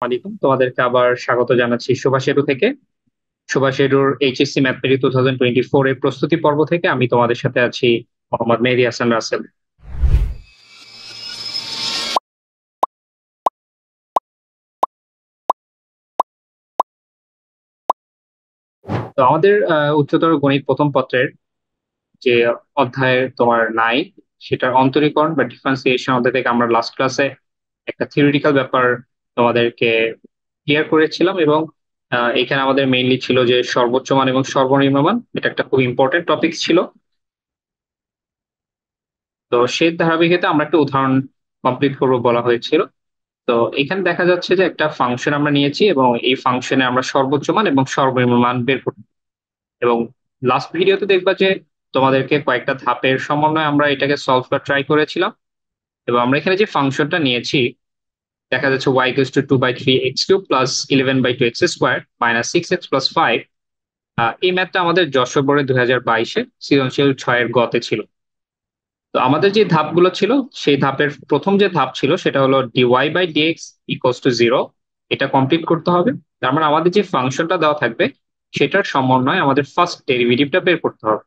আলাইকুম, তোমাদেরকে আবার স্বাগত জানাচ্ছি সুভাষেরু থেকে। সুভাষেরুর এইচএসসি ম্যাথ 2024 এর প্রস্তুতি পর্ব থেকে আমি তোমাদের সাথে আছি, মোহাম্মদ মেহেদী হাসান রাসেল। তো আমাদের উচ্চতর গণিত প্রথম পত্রের যে অধ্যায়ের তোমার নাই, সেটার অন্তরীকরণ বা ডিফারেন্সিয়েশন অধ্যায় থেকে আমরা লাস্ট ক্লাসে একটা থিওরিটিক্যাল ব্যাপার তোমাদেরকে ক্লিয়ার করেছিলাম। এবং এখানে আমাদের মেইনলি ছিল যে সর্বোচ্চ মান এবং সর্বনিম্ন মান, এটা একটা খুব ইম্পর্টেন্ট টপিক ছিল। তো সেই ধারাবাহিকতা আমরা একটা উদাহরণ কমপ্লিট করবো বলা হয়েছিল। তো এখানে দেখা যাচ্ছে যে একটা ফাংশন আমরা নিয়েছি এবং এই ফাংশনে আমরা সর্বোচ্চ মান এবং সর্বনিম্ন মান বের করব। এবং লাস্ট ভিডিওতে দেখবা যে তোমাদেরকে কয়েকটা ধাপের সমন্বয়ে আমরা এটাকে সলভ করা ট্রাই করেছিলাম। এবং আমরা এখানে যে ফাংশনটা নিয়েছি, দেখা যাচ্ছে y equals to 2/3 x³ plus 11/2 x² minus 6x+5। এই ম্যাথটা আমাদের যশোর বোর্ডে 2022-এ সৃজনশীল 6-এর গতে ছিল। তো আমাদের যে ধাপগুলো ছিল, সেই ধাপের প্রথম যে ধাপ ছিল সেটা হলো dy/dx ইকুয়ালস টু 0। এটা কমপ্লিট করতে হবে। তার মানে আমাদের যে ফাংশনটা দেওয়া থাকবে সেটার সমন্বয়ে আমাদের ফার্স্ট ডেরিভেটিভটা বের করতে হবে।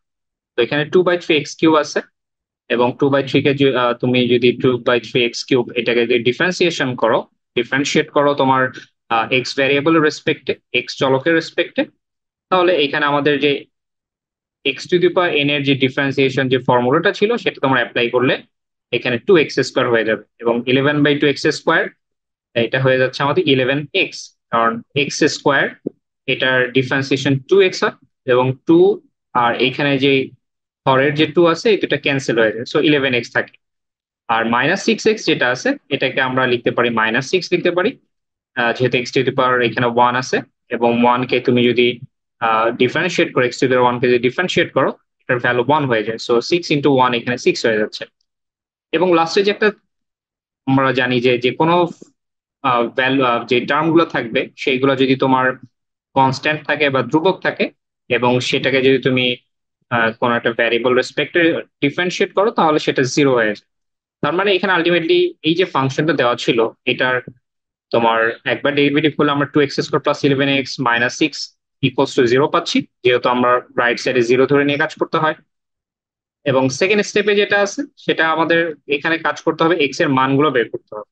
তো এখানে 2/3 x³ আছে এবং 2/3 কে তুমি যদি 2/3 x³ এটাকে যদি ডিফারেন্সিয়েট করো তোমার এক্স ভ্যারিয়েবলের রেসপেক্টে, এক্স চলকের রেসপেক্টে, তাহলে এখানে আমাদের যে x⁴n এর যে ডিফারেন্সিয়েশন যে ফর্মুলাটা ছিল সেটা তোমরা অ্যাপ্লাই করলে এখানে 2x² হয়ে যাবে এবং 11/2 x², এটা হয়ে যাচ্ছে আমাদের 11x। কারণ x² এটার ডিফারেন্সিয়েশন 2x হয় এবং 2 আর এখানে যে হরের যে 2 আছে এটা ক্যান্সেল হয়ে যায়, সো 11x থাকে। আর -6x যেটা আছে এটাকে আমরা লিখতে পারি -6 লিখতে পারি, যেহেতু x⁴ এখানে 1 আছে এবং 1 কে তুমি যদি ডিফারেন্সিয়েট করো, x⁴ কে যদি ডিফারেন্সিয়েট করো এটার ভ্যালু 1 হয়ে যায়, সো 6 × 1 এখানে 6 হয়ে যাচ্ছে। এবং লাস্টে যে একটা আমরা জানি যে যে কোনো ভ্যালু, যে টার্ম গুলো থাকবে সেইগুলো যদি তোমার কনস্ট্যান্ট থাকে বা ধ্রুবক থাকে এবং সেটাকে যদি তুমি কোনো একটা ভ্যারিয়েবল রেসপেক্টে ডিফারেন্সিয়েট করো তাহলে সেটা 0 হয়ে যায়। তার মানে এখানে আলটিমেটলি এই যে ফাংশনটা দেওয়া ছিল এটার তোমার একবার ডেরিভেটিভ হলে আমরা 2x² plus 11x minus 6 equals to 0 পাচ্ছি, যেহেতু আমরা রাইট সাইডে 0 ধরে নিয়ে কাজ করতে হয়। এবং সেকেন্ড স্টেপে যেটা আছে সেটা আমাদের এখানে কাজ করতে হবে, এক্স এর মানগুলো বের করতে হবে।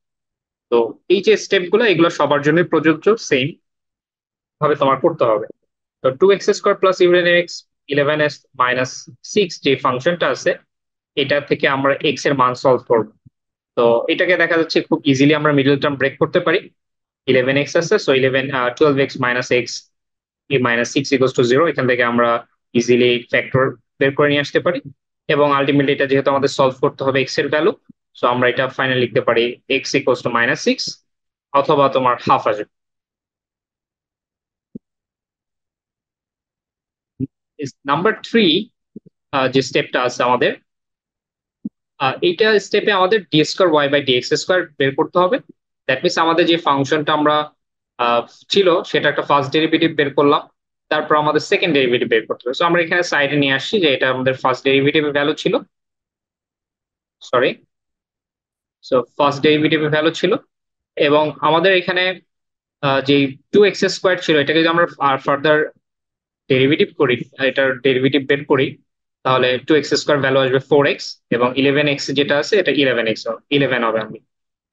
তো এই যে স্টেপগুলো এগুলো সবার জন্য প্রযোজ্য, সেম ভাবে তোমার করতে হবে। তো 2x² প্লাস 11x মাইনাস 6 যে ফাংশনটা আছে এটা থেকে আমরা এক্স এর মান সলভ করব। তো এটাকে দেখা যাচ্ছে খুব ইজিলি আমরা মিডল টার্ম ব্রেক করতে পারি। 11x আছে, so 12x minus x minus 6 equals to 0, এখান থেকে আমরা ইজিলি ফ্যাক্টর বের করে নিয়ে আসতে পারি। এবং আলটিমেটলি এটা যেহেতু আমাদের সলভ করতে হবে এক্স এর ভ্যালু, সো আমরা এটা ফাইনালি লিখতে পারি এক্স ইকুয়ালস টু -6 অথবা তোমার হাফ আসবে। নাম্বার 3 যে স্টেপটা আছে আমাদের, এইটা স্টেপে আমাদের d² y/dx² বের করতে হবে। দ্যাট মিনস আমাদের যে ফাংশনটা আমরা ছিল সেটা একটা ফার্স্ট ডেরিভেটিভ বের করলাম, তারপর আমাদের সেকেন্ড ডেরিভেটিভ বের করতে হবে। সো আমরা এখানে সাইডে নিয়ে আসছি যে এটা আমাদের ফার্স্ট ডেরিভেটিভের ভ্যালু ছিল, সরি, সো ফার্স্ট ডেরিভেটিভের ভ্যালু ছিল। এবং আমাদের এখানে যে 2x² ছিল এটাকে যদি আমরা ফার্দার ডেরিভেটিভ করি, এটার ডেরিভেটিভ বের করি, তাহলে 2x² ভ্যালু আসবে 4x এবং 11x যেটা আছে এটা 11 হবে আমি।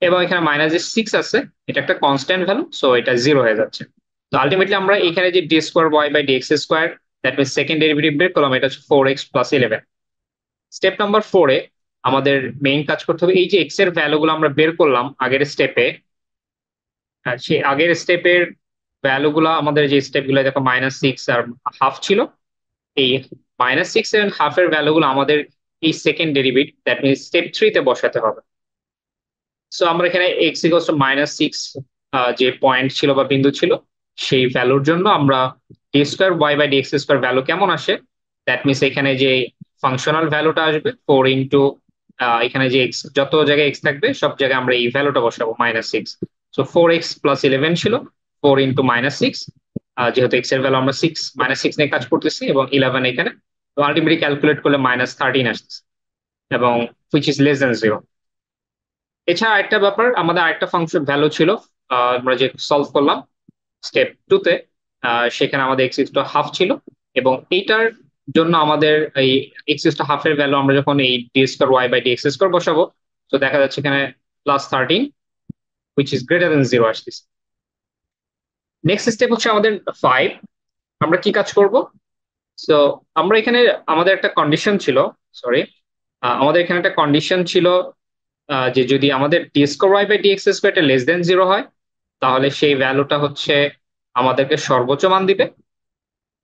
এবং এখানে মাইনাস যে 6 আছে এটা একটা কনস্ট্যান্ট ভ্যালু, সো এটা 0 হয়ে যাচ্ছে। তো আলটিমেটলি আমরা এখানে যে d² y/dx², that means second derivative বের করলাম, এটা হচ্ছে 4x প্লাস 11। স্টেপ নাম্বার 4-এ আমাদের মেইন কাজ করতে হবে, এই যে এক্স এর ভ্যালুগুলো আমরা বের করলাম আগের স্টেপে, সেই আগের স্টেপের ভ্যালুগুলো আমাদের যে স্টেপগুলো দেখো -6 আর হাফ ছিল, এই -6 এবং হাফের ভ্যালুগুলো আমাদের এই second derivative that means step 3-তে বসাতে হবে। সো আমরা এখানে এক্স ইকুয়ালস টু -6 যে পয়েন্ট ছিল বা বিন্দু ছিল সেই ভ্যালুর জন্য আমরা d² y/dx² ভ্যালু কেমন আসে, দ্যাট মিনস এখানে যে ফাংশনাল ভ্যালুটা আসবে 4 এখানে যে এক্স, যত জায়গায় এক্স থাকবে সব জায়গায় আমরা এই ভ্যালুটা বসাবো -6। সো 4x প্লাস 11 ছিল, 4 × -6, যেহেতু এক্স এর ভ্যালু আমরা -6 নিয়ে কাজ করতেছি এবং 11 এখানে, তো আলটিমেটলি ক্যালকুলেট করলে -13 আসছে এবং হুইচ ইজ লেস দ্যান 0। এছাড়া আরেকটা ব্যাপার, আমাদের আরেকটা ফাংশন ভ্যালু ছিল আমরা যে সলভ করলাম স্টেপ 2 তে, সেখানে আমাদের এক্স ইজ টু হাফ ছিল, এবং এইটার জন্য আমাদের এই এক্স ইজ টু হাফ এর ভ্যালু আমরা যখন এই D square Y by D X square বসাবো, তো দেখা যাচ্ছে এখানে +13 which is greater than 0 আসতেছে। নেক্সট স্টেপ হচ্ছে আমাদের 5। আমরা কি কাজ করব? সো আমরা এখানে আমাদের একটা কন্ডিশন ছিল, সরি, আমাদের এখানে একটা কন্ডিশন ছিল, যে যদি আমাদের D square Y by D X স্কোয়ারটা লেস দেন 0 হয়, তাহলে সেই ভ্যালুটা হচ্ছে আমাদেরকে সর্বোচ্চ মান দিবে,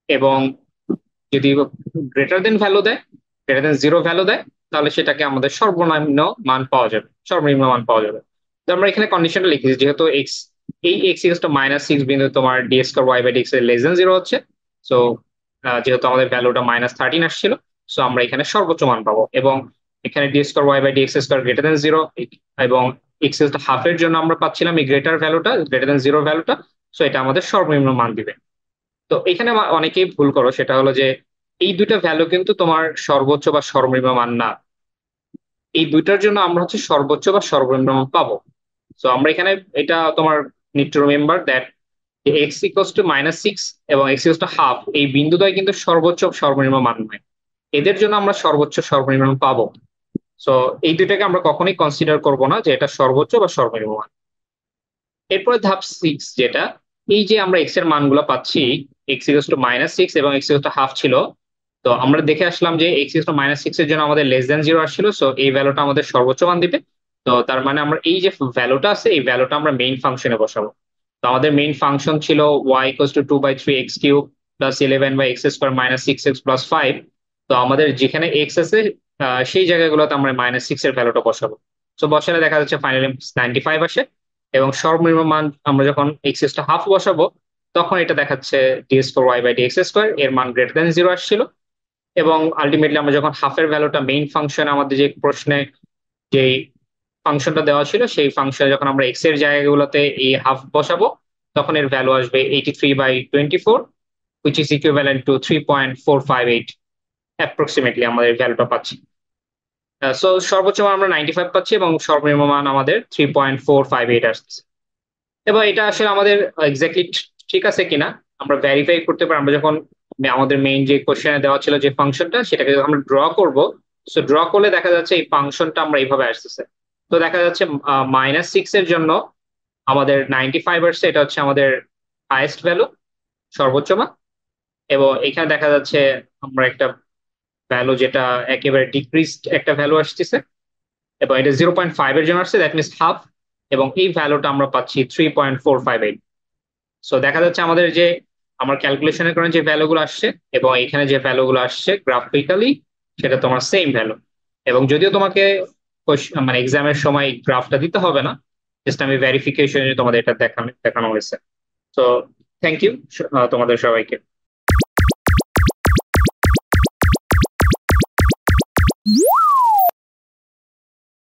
এবং যদি গ্রেটার দেন ভ্যালু দেয়, গ্রেটার দেন 0 ভ্যালু দেয়, তাহলে সেটাকে আমাদের সর্বনিম্ন মান পাওয়া যাবে, সর্বনিম্ন মান পাওয়া যাবে। তো আমরা এখানে কন্ডিশনটা লিখেছি, যেহেতু এক্স, এই এক্স ইকুয়াল টু -6 বিন্দু তোমার D square Y by D X এর লেস দেন 0 হচ্ছে। সো যেহেতু আমাদের ভ্যালুটা -13 আসছিল, সো আমরা এখানে সর্বোচ্চ মান পাবো, এবং এখানে D square Y by D X square greater than 0, এবং এক্স ইকুয়াল টু হাফ এর জন্য আমরা পাচ্ছিলাম এই গ্রেটার ভ্যালুটা, গ্রেটার দেন 0 ভ্যালুটা। সো এটা আমাদের সর্বনিম্ন মান দিবে। তো এখানে অনেকেই ভুল করো, সেটা হলো যে এই দুইটা ভ্যালু কিন্তু তোমার সর্বোচ্চ বা সর্বনিম্ন মান না। এই দুইটার জন্য আমরা হচ্ছে সর্বোচ্চ বা সর্বনিম্ন মান পাবো। তো আমরা এখানে এটা তোমার need to remember that x equals to -6 এবং এক্স ইকুয়ালস টু হাফ, এই বিন্দুদ্বয় কিন্তু সর্বোচ্চ সর্বনিম্ন মান নয়। এদের জন্য আমরা সর্বোচ্চ সর্বনিম্ন মান পাবো। সো এই দুইটাকে আমরা কখনোই কনসিডার করব না যে এটা সর্বোচ্চ বা সর্বনিম্ন মান। এরপরে ধাপ 6, যেটা এই যে আমরা এক্স এর মানগুলো পাচ্ছি, এক্স ইকুয়ালস টু -6 এবং এক্স ইকুয়ালস টু হাফ ছিল। তো আমরা দেখে আসলাম যে এক্স ইকুয়ালস টু -6 এর জন্য আমাদের লেস দেন 0 আসছিল, সো এই ভ্যালুটা আমাদের সর্বোচ্চ মান দিবে। তো তার মানে আমরা এই যে ভ্যালুটা আছে, এই ভ্যালুটা আমরা মেইন ফাংশনে বসাবো। তো আমাদের মেইন ফাংশন ছিল y equals to 2/3 x cube plus 11 by X square -6x plus 5। তো আমাদের যেখানে এক্স আছে, সেই জায়গাগুলোতে আমরা -6 এর ভ্যালুটা বসাবো। তো বসালে দেখা যাচ্ছে ফাইনালি 95 আসে, এবং সর্বনিম্ন মান আমরা যখন এক্স ইজ টু হাফ বসাবো, তখন এটা দেখাচ্ছে D square Y by D X square এর মান গ্রেটার দেন 0 আসছিল। এবং আলটিমেটলি আমরা যখন হাফের ভ্যালুটা মেইন ফাংশন, আমাদের যে প্রশ্নে যে ফাংশনটা দেওয়া ছিল, সেই ফাংশনে যখন আমরা এক্স এর জায়গাগুলোতে এই হাফ বসাবো, তখন এর ভ্যালু আসবে 83/24, which is equivalent to 3.458 approximately আমাদের ভ্যালুটা পাচ্ছি। সো সর্বোচ্চ মান আমরা 95 পাচ্ছি, এবং সর্বনিম্ন মান আমাদের 3.458 আসছে। এবার এটা আসলে আমাদের এক্স্যাক্টলি ঠিক আছে কিনা আমরা ভেরিফাই করতে পারি, আমরা যখন আমাদের মেইন যে কোশ্চেনে দেওয়া ছিল যে ফাংশনটা, সেটাকে যখন আমরা ড্র করব, সো ড্র করলে দেখা যাচ্ছে এই ফাংশনটা আমরা এইভাবে আসতেছে। তো দেখা যাচ্ছে -6 এর জন্য আমাদের 95 আসছে, এটা হচ্ছে আমাদের হাইয়েস্ট ভ্যালু, সর্বোচ্চ মান। এবং এখানে দেখা যাচ্ছে আমরা একটা ভ্যালু যেটা একেবারে ডিক্রিজড একটা ভ্যালু আসতেছে, এবং এটা 0.5 এর জন্য আসছে, দ্যাট মিনস হাফ, এবং এই ভ্যালুটা আমরা পাচ্ছি 3.458। সো দেখা যাচ্ছে আমাদের যে আমার ক্যালকুলেশনের কারণে যে ভ্যালুগুলো আসছে এবং এখানে যে ভ্যালুগুলো আসছে গ্রাফিক্যালি, সেটা তোমার সেম ভ্যালু। এবং যদিও তোমাকে মানে এক্সামের সময় গ্রাফটা দিতে হবে না, জাস্ট আমি ভেরিফিকেশনে তোমাদের এটা দেখানো হয়েছে। তো থ্যাংক ইউ তোমাদের সবাইকে।